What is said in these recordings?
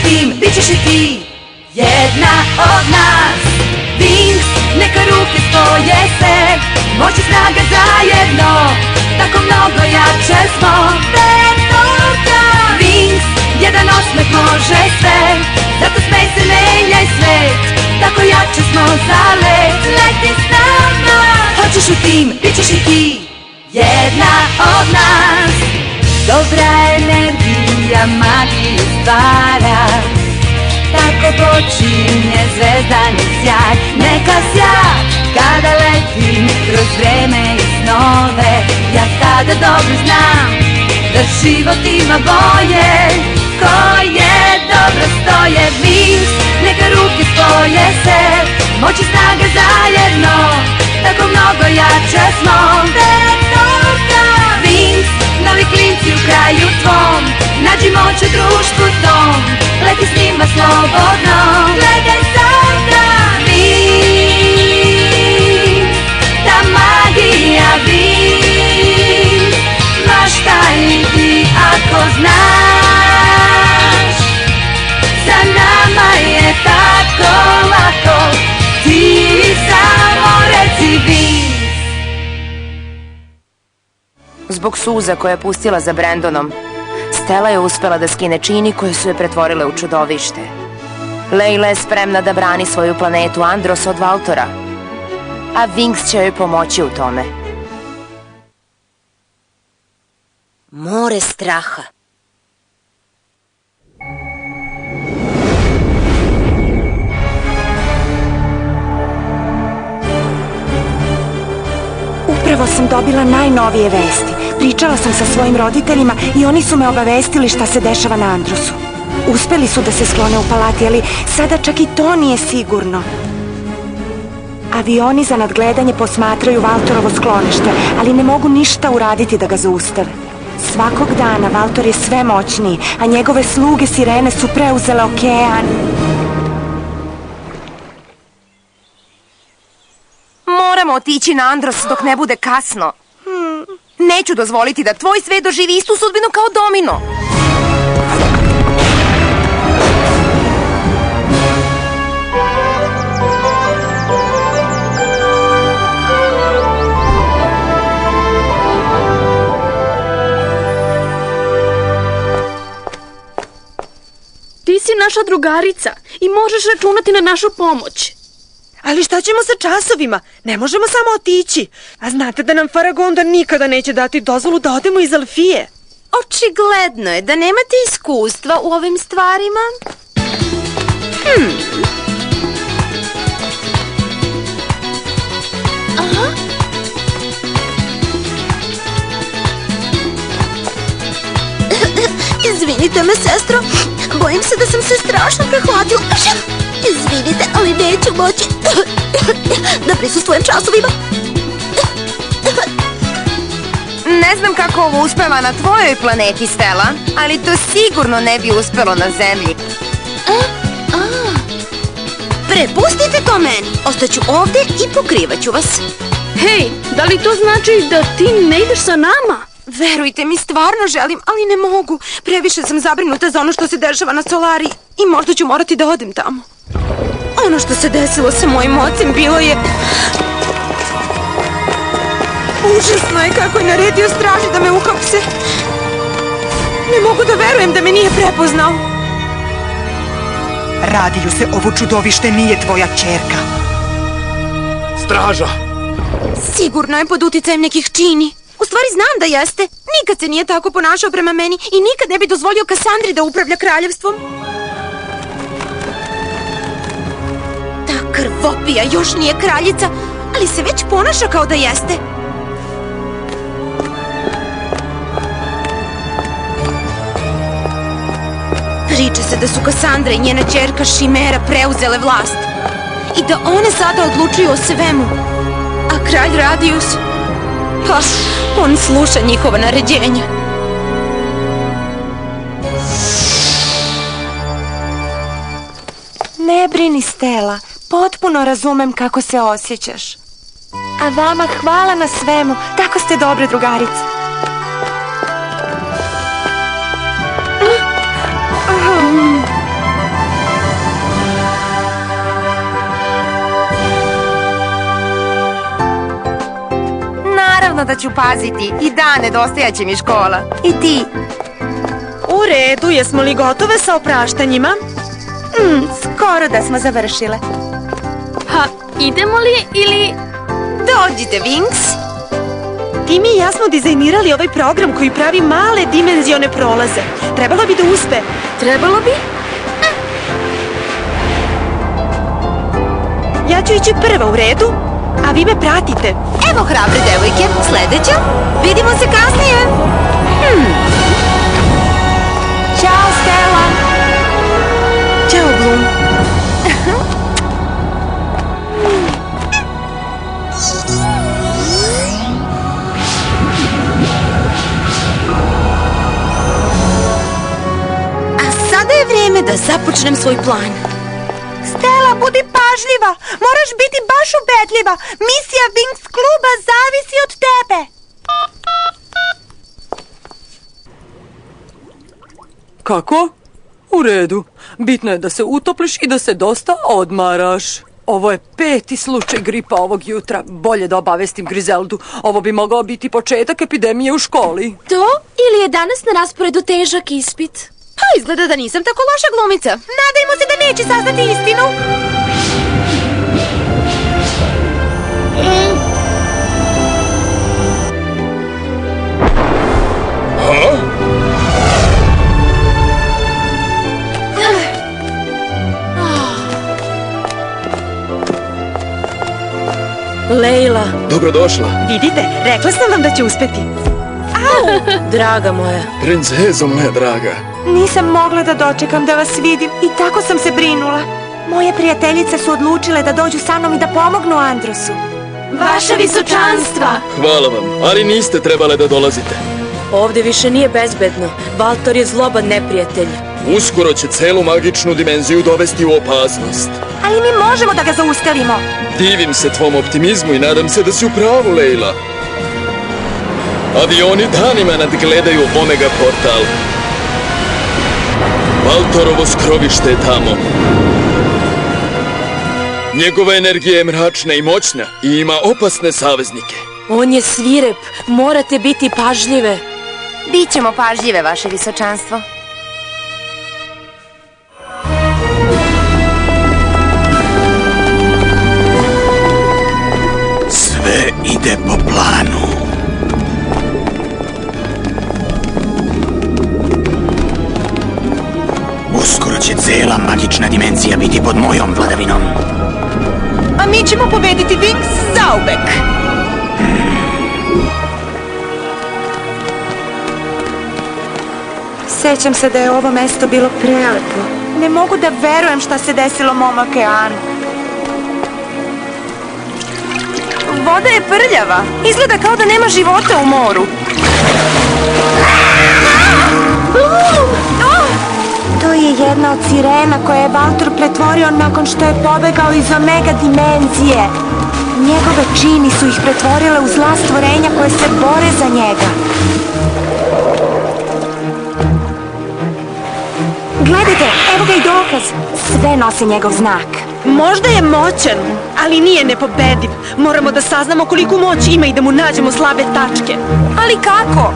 tim, bit ćeš i ti jedna od nas. Wings, neka ruke spoje se, moć i snaga zajedno, tako mnogo jače smo. Wings, jedan osmeh može sve, zato smej se, menjaj svet, tako jače smo za let. Leti s nama, hoćeš u tim, bit ćeš i ti jedna od nas. Dobra energija magiju stvara, tako počinje zvezdani sjaj. Neka sjaj kada letim kroz vreme i snove, ja tada dobro znam da život ima boje. Koje dobro stoje. Wings, neka ruke spoje se, moć i snaga zajedno, tako mnogo jače smo. Wings, novi klinci u kraju tvom, nađi moć u društvu tom, leti s njima slobodno. Gledaj sada Wings, ta magija Wings, maštaj ti ako znaš, za nama je tako lako, ti samo reci Wings. Zbog suza koje je pustila za Brandonom, Stella je uspela da skine čini koje su je pretvorile u čudovište. Layla je spremna da brani svoju planetu Andros od Valtora, a Wings će joj pomoći u tome. More straha. Upravo sam dobila najnovije vesti. Pričala sam sa svojim roditeljima i oni su me obavestili šta se dešava na Androsu. Uspeli su da se sklone u palati, ali sada čak i to nije sigurno. Avioni za nadgledanje posmatraju Valtorovo sklonište, ali ne mogu ništa uraditi da ga zaustave. Svakog dana Valtor je sve moćniji, a njegove sluge sirene su preuzele okean. Moramo otići na Andros dok ne bude kasno. Neću dozvoliti da tvoj svet doživi istu sudbinu kao Domino. Ti si naša drugarica i možeš računati na našu pomoć. Ali šta ćemo sa časovima? Ne možemo samo otići. A znate da nam Faragonda nikada neće dati dozvolu da odemo iz Alfije. Očigledno je da nemate iskustva u ovim stvarima. Aha. Izvinite me, sestro. Bojim se da sam se strašno prehladila. Izvinite, ali neću moći da prisustvujem časovima. Ne znam kako ovo uspeva na tvojoj planeti, Stella, ali to sigurno ne bi uspelo na Zemlji. Prepustite to meni. Ostaću ovde i pokrivaću vas. Hej, da li to znači da ti ne ideš sa nama? Verujte mi, stvarno želim, ali ne mogu. Previše sam zabrinuta za ono što se dešava na Solari i možda ću morati da odem tamo. Ono što se desilo sa mojim ocem bilo je... Užasno je kako je naredio straži da me uhapse. Ne mogu da verujem da me nije prepoznao. Radiju se, ovo čudovište nije tvoja ćerka. Straža! Sigurno je pod uticajem nekih čini. U stvari znam da jeste. Nikad se nije tako ponašao prema meni i nikad ne bi dozvolio Kassandri da upravlja kraljevstvom. Ta krvopija još nije kraljica, ali se već ponaša kao da jeste. Priča se da su Kassandra i njena ćerka Šimera preuzele vlast i da one sada odlučuju o svemu. A kralj Radius, pa on sluša njihova naređenja. Ne brini, Stella, potpuno razumem kako se osjećaš. A vama hvala na svemu, tako ste dobre drugarice. da ću paziti. I da, nedostajaće mi škola. I ti. U redu, jesmo li gotove sa opraštanjima? Skoro da smo završile. Ha, idemo li ili... Dođite, Winx. Timi i ja smo dizajnirali ovaj program koji pravi male dimenzione prolaze. Trebalo bi da uspe. Trebalo bi? Ja ću ići prva, u redu, a vi me pratite. Evo hrabre devojke, sledeća. Vidimo se kasnije. Ćao, Stella. Ćao, Bloom. A sada je vrijeme da započnem svoj plan. Stella, budi pažljiva. Moraš biti baš ubedljiva. Misija Winx kluba zavisi od tebe. Kako? U redu. Bitno je da se utopliš i da se dosta odmaraš. Ovo je 5. slučaj gripa ovog jutra. Bolje da obavestim Grizeldu. Ovo bi mogao biti početak epidemije u školi. To ili je danas na rasporedu težak ispit? Pa izgleda da nisam tako loša glumica. Nadajmo se da neće saznati istinu. Lejla, Dobrodošla, vidite, rekla sam vam da će uspeti. Draga moja. princezo moja draga. Nisam mogla da dočekam da vas vidim i tako sam se brinula. Moje prijateljice su odlučile da dođu sa mnom i da pomognu Androsu. Vaša visočanstva! Hvala vam, ali niste trebale da dolazite. Ovdje više nije bezbedno. Valtor je zloban neprijatelj. Uskoro će celu magičnu dimenziju dovesti u opasnost. Ali mi možemo da ga zaustavimo. Divim se tvom optimizmu i nadam se da si u pravu, Lejla. Avioni danima nadgledaju Omega portal. Valtorovo skrovište je tamo. Njegova energija je mračna i moćna i ima opasne saveznike. On je svirep. Morate biti pažljive. Bićemo pažljive, vaše visočanstvo. Sve ide po planu. Uskoro će cela magična dimenzija biti pod mojom vladavinom. A mi ćemo pobediti Winx zauvek. Sećam se da je ovo mesto bilo prelepo. Ne mogu da verujem šta se desilo mom okeanu. Voda je prljava. Izgleda kao da nema života u moru. To je jedna od sirena koje je Valtor pretvorio nakon što je pobegao iz Omega dimenzije. Njegove čini su ih pretvorile u zla stvorenja koje se bore za njega. Gledajte, evo ga i dokaz. Sve nose njegov znak. Možda je moćan, ali nije nepobediv. Moramo da saznamo koliku moć ima i da mu nađemo slabe tačke. Ali kako?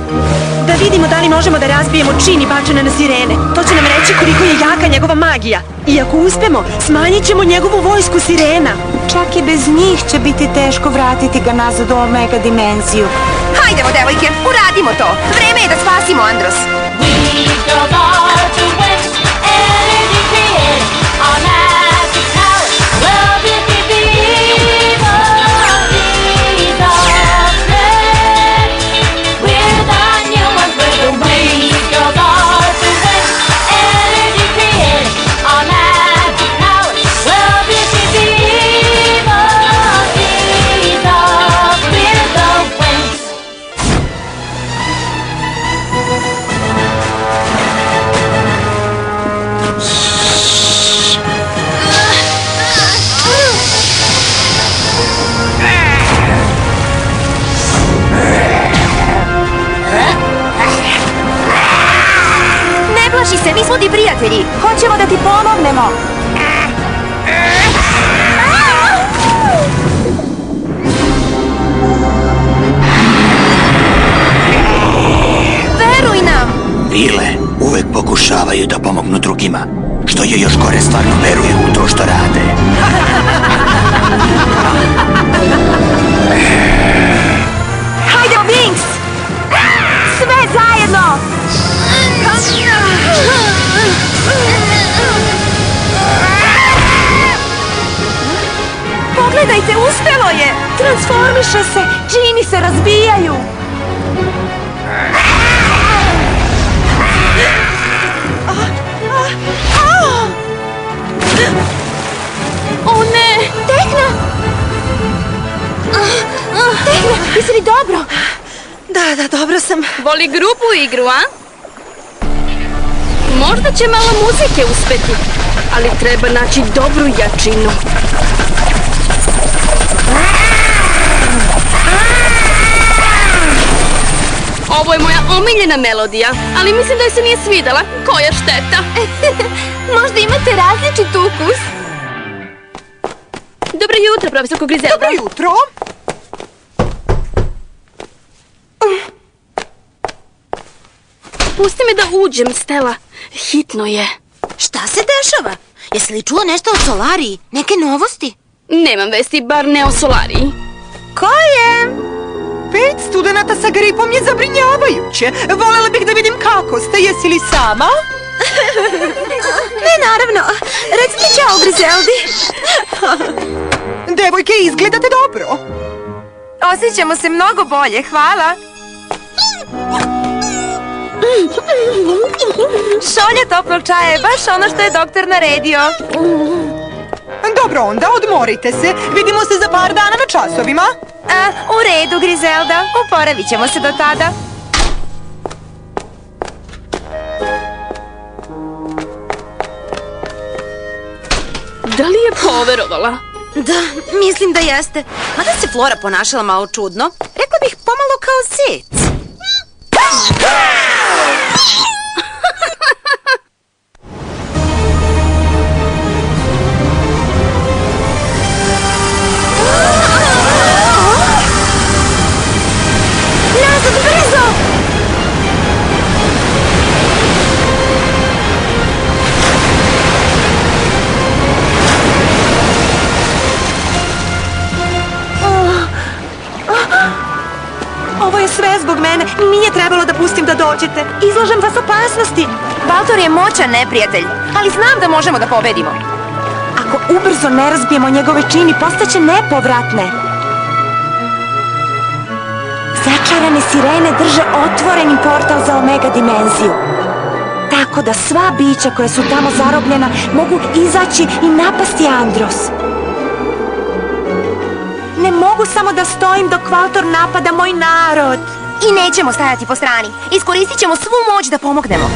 Da vidimo da li možemo da razbijemo čini bačene na sirene. To će nam reći koliko je jaka njegova magija. I ako uspemo, smanjit ćemo njegovu vojsku sirena. Čak i bez njih će biti teško vratiti ga nazad u Omega dimenziju. Hajdemo, devojke, uradimo to. Vreme je da spasimo Andros. Mi smo ti prijatelji. Hoćemo da ti pomognemo. Vile uvek pokušavaju da pomognu drugima. Što je još gore, stvarno veruju u to što rade. Hajde, Winx! Sve zajedno! Pogledajte, uspelo je! Transformiše se, džini se razbijaju! O ne! Tekna! Tekna, jesi li dobro? Da, dobro sam. Voli grupu igru, a? Možda će malo muzike uspeti, ali treba naći dobru jačinu. Ovo je moja omiljena melodija, ali mislim da je se nije svidela. Koja šteta? Možda imate različit ukus. Dobro jutro, profesorko Grizelda. Dobro jutro. Pusti me da uđem, Stella. Hitno je. Šta se dešava? Jesi li čuo nešto o Solariji? Neke novosti? Nemam vesti, bar ne o Solariji. Ko je? 5 studenata sa gripom je zabrinjavajuće. Volela bih da vidim kako ste. Jesi li sama? Ne, naravno. Recite ćao, Grizeldi. Devojke, izgledate dobro. Osjećamo se mnogo bolje, hvala. Šolja toplog čaja je baš ono što je doktor naredio. Dobro, onda odmorite se. Vidimo se za par dana na časovima. U redu, Grizelda. Oporavit ćemo se do tada. Da li je poverovala? Da, mislim da jeste. Mada se Flora ponašala malo čudno. Rekla bih pomalo kao zec. Nazad, brzo! Ovo je sve zbog mene. Nije trebalo da pustim da dođete. Izlažem vas opasnosti. Baltor je moćan neprijatelj, ali znam da možemo da pobedimo. Ako ubrzo ne razbijemo njegove čini, postaće nepovratne. Začarane sirene drže otvoreni portal za Omega dimenziju. Tako da sva bića koja su tamo zarobljena mogu izaći i napasti Andros. Ne mogu samo da stojim dok Valtor napada moj narod. I nećemo stajati po strani. Iskoristit ćemo svu moć da pomognemo.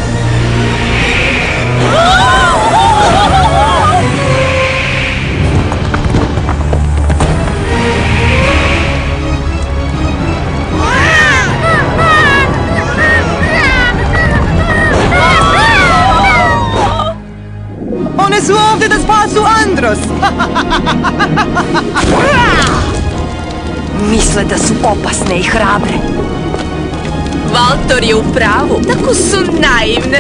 One su ovde da spasu Andros. Misle da su opasne i hrabre. Valtor je u pravu. Tako su naivne.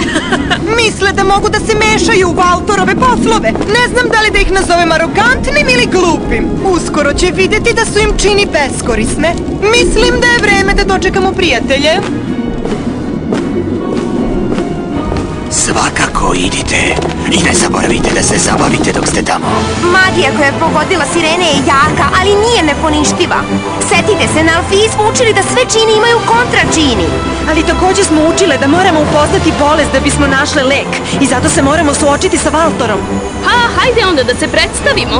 Misle da mogu da se mešaju u Valtorove poslove. Ne znam da li da ih nazovem arogantnim ili glupim. Uskoro će vidjeti da su im čini beskorisne. Mislim da je vreme da dočekamo prijatelje. Svakako idite i ne zaboravite da se zabavite dok ste tamo. Magija koja je pogodila sirene je jaka, ali nije neponištiva. Setite se, na Alfiji smo učili da sve čini imaju kontračini. Ali također smo učile da moramo upoznati bolest da bismo našle lek. I zato se moramo suočiti sa Valtorom. Pa, hajde onda da se predstavimo.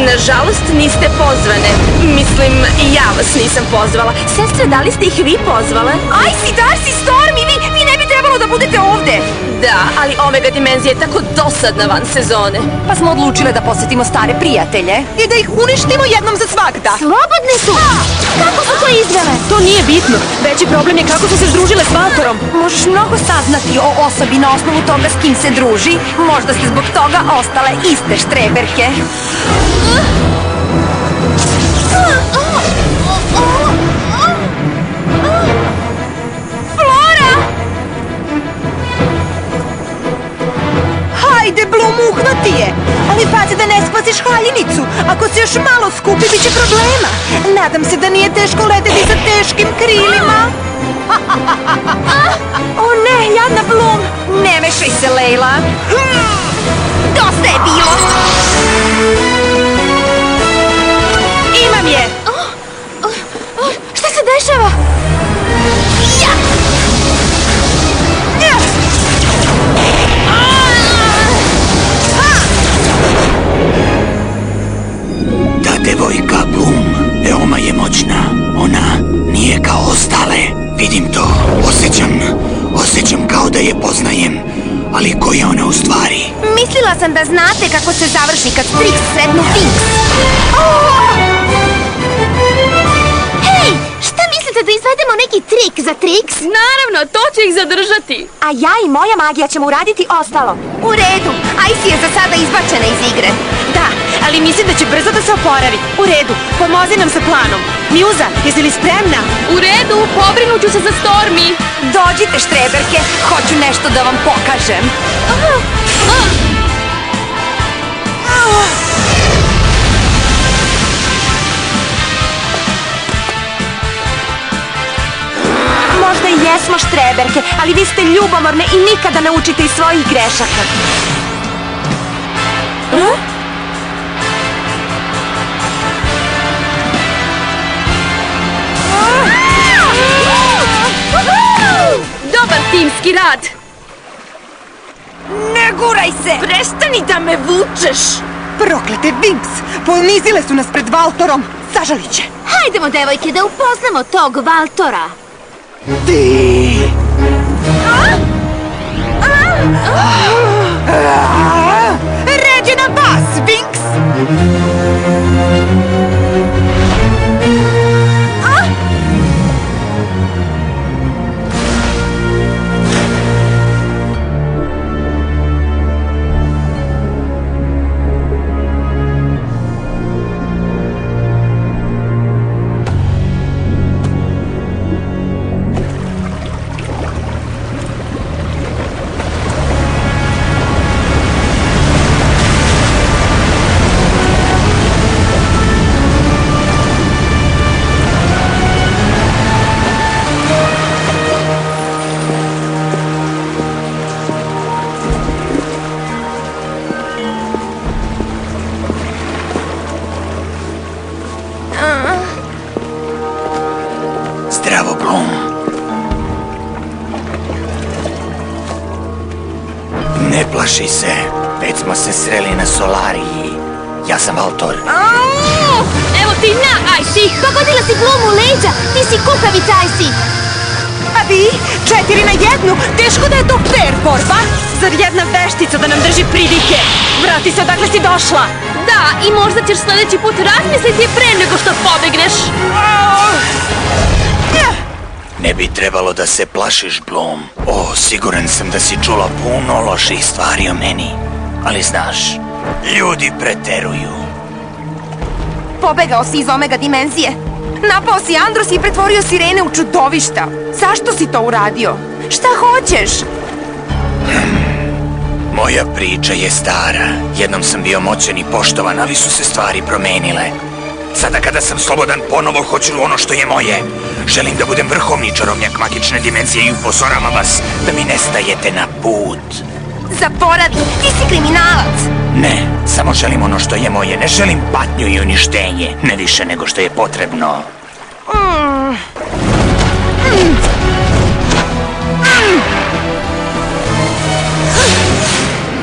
Nažalost, niste pozvane. Mislim, i ja vas nisam pozvala. Sestre, da li ste ih vi pozvale? Icy, Darcy, Stormy, vi ne bi trebalo da budete ovde. Da, ali Omega dimenzija je tako dosadna van sezone. Pa smo odlučile da posetimo stare prijatelje. I da ih uništimo jednom za svagda. Slobodne su! Kako su to izvele? To nije bitno. Veći problem je kako su se združile s Valtorom. Možeš mnogo saznati o osobi na osnovu toga s kim se druži. Možda ste zbog toga ostale iste štreberke. imati je. Ali pazi da ne spasiš haljinicu. Ako se još malo skupi, bit će problema. Nadam se da nije teško leteti sa teškim krilima. O ne, jadna Bloom! Ne mešaj se, Lejla. Dosta je bilo. Imam je. Šta se dešava? Ta devojka Bloom veoma je moćna. Ona nije kao ostale. Vidim to, osjećam kao da je poznajem. Ali ko je ona u stvari? Mislila sam da znate kako se završi kad Trix sretnu Winx. Hej, šta mislite da izvedemo neki trik za Trix? Naravno, to će ih zadržati. A ja i moja magija ćemo uraditi ostalo. U redu, Icy je za sada izbačena iz igre. Da, ali mislim da će brzo da se oporavi. U redu, pomozi nam sa planom. Mjuza, jesi li spremna? U redu, pobrinuću se za Stormy. Dođite, štreberke, hoću nešto da vam pokažem. Možda i jesmo štreberke, ali vi ste ljubomorne i nikada ne učite iz svojih grešaka. Dobar timski rad. Ne guraj se! Prestani da me vučeš! Proklete Winx, ponizile su nas pred Valtorom. Zažalit će. Hajdemo, devojke, da upoznamo tog Valtora. Ređe na vas, Winx! Zdravo, Bloom. Ne plaši se. Već smo se sreli na Solariji. Ja sam Valtor. Evo ti na, Icy. Pogodila si Bloom u leđa. Ti si kukavica, Icy. A vi? 4 na 1? Teško da je to fair borba. Zar jedna veštica da nam drži pridike? Vrati se odakle si došla. Da, i možda ćeš sljedeći put razmisliti pre nego što pobegneš. Ne bi trebalo da se plašiš, Bloom. Siguran sam da si čula puno loših stvari o meni. Ali znaš, ljudi preteruju. Pobegao si iz Omega dimenzije. Napao si Andros i pretvorio sirene u čudovišta. Zašto si to uradio? Šta hoćeš? Moja priča je stara. Jednom sam bio moćan i poštovan, ali su se stvari promenile. Sada kada sam slobodan, ponovo hoću ono što je moje. Želim da budem vrhovni čarobnjak magične dimenzije i upozoravam vas da mi ne stajete na put. Zaboravi, ti si kriminalac. Ne, samo želim ono što je moje. Ne želim patnju i uništenje. Ne više nego što je potrebno.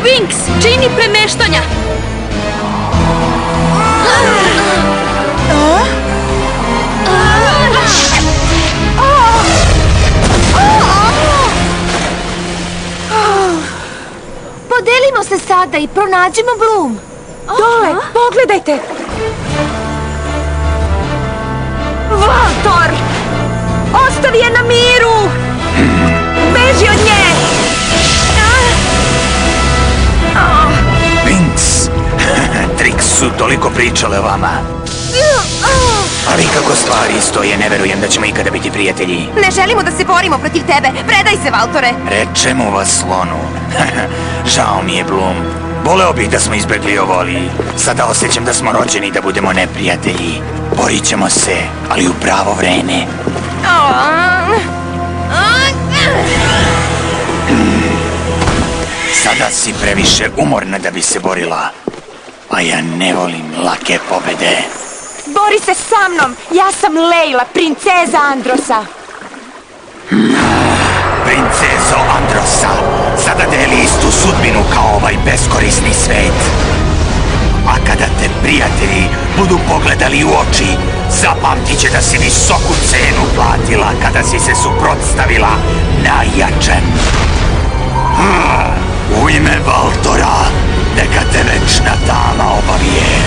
Winx, čini premeštanja. Podelimo se sada i pronađemo Bloom. Dole, pogledajte. Valtor! Ostavi je na miru! Beži od nje! Winx, Trix su toliko pričale o vama. Ali kako stvari stoje, ne verujem da ćemo ikada biti prijatelji. Ne želimo da se borimo protiv tebe. Predaj se, Valtore. Rečemo vas slonu. Žao mi je, Bloom. Voleo bih da smo izbegli ovo, ali sada osjećam da smo rođeni da budemo neprijatelji. Borit ćemo se, ali u pravo vreme. Sada si previše umorna da bi se borila, a ja ne volim lake pobede. Bori se sa mnom! Ja sam Lejla, princeza Androsa! Princezo Androsa, sada deli istu sudbinu kao ovaj beskorisni svet. A kada te prijatelji budu pogledali u oči, zapamtit će da si visoku cenu platila kada si se suprotstavila najjačem. U ime Valtora, neka te večna tama obavije.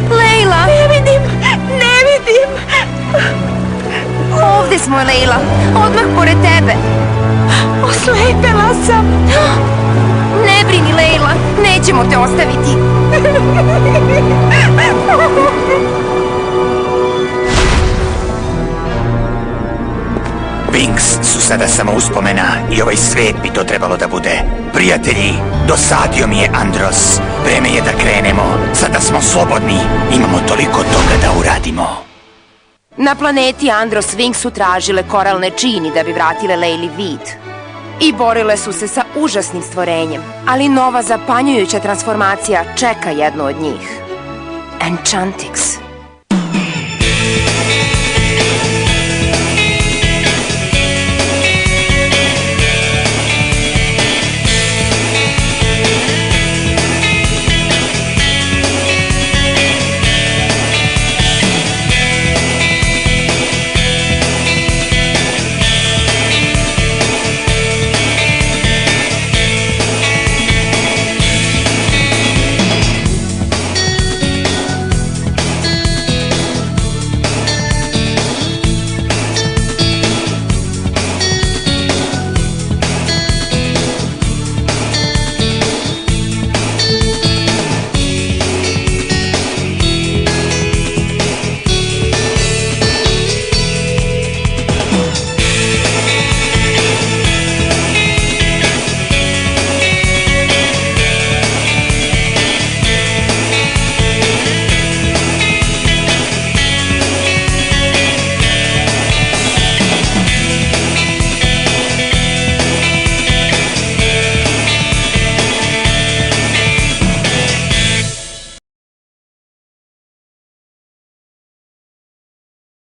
Lejla! Ne vidim! Ovde smo, Lejla. Odmah pored tebe. Oslepela sam! Ne brini, Lejla. Nećemo te ostaviti. Winx su sada samo uspomena i ovaj svet bi to trebalo da bude. Prijatelji, dosadio mi je Andros. Vreme je da krenemo. Sada smo slobodni. Imamo toliko toga da uradimo. Na planeti Andros Winx su tražile koralne čini da bi vratile Lejli vid. I borile su se sa užasnim stvorenjem, ali nova zapanjujuća transformacija čeka jednu od njih. Enchantix.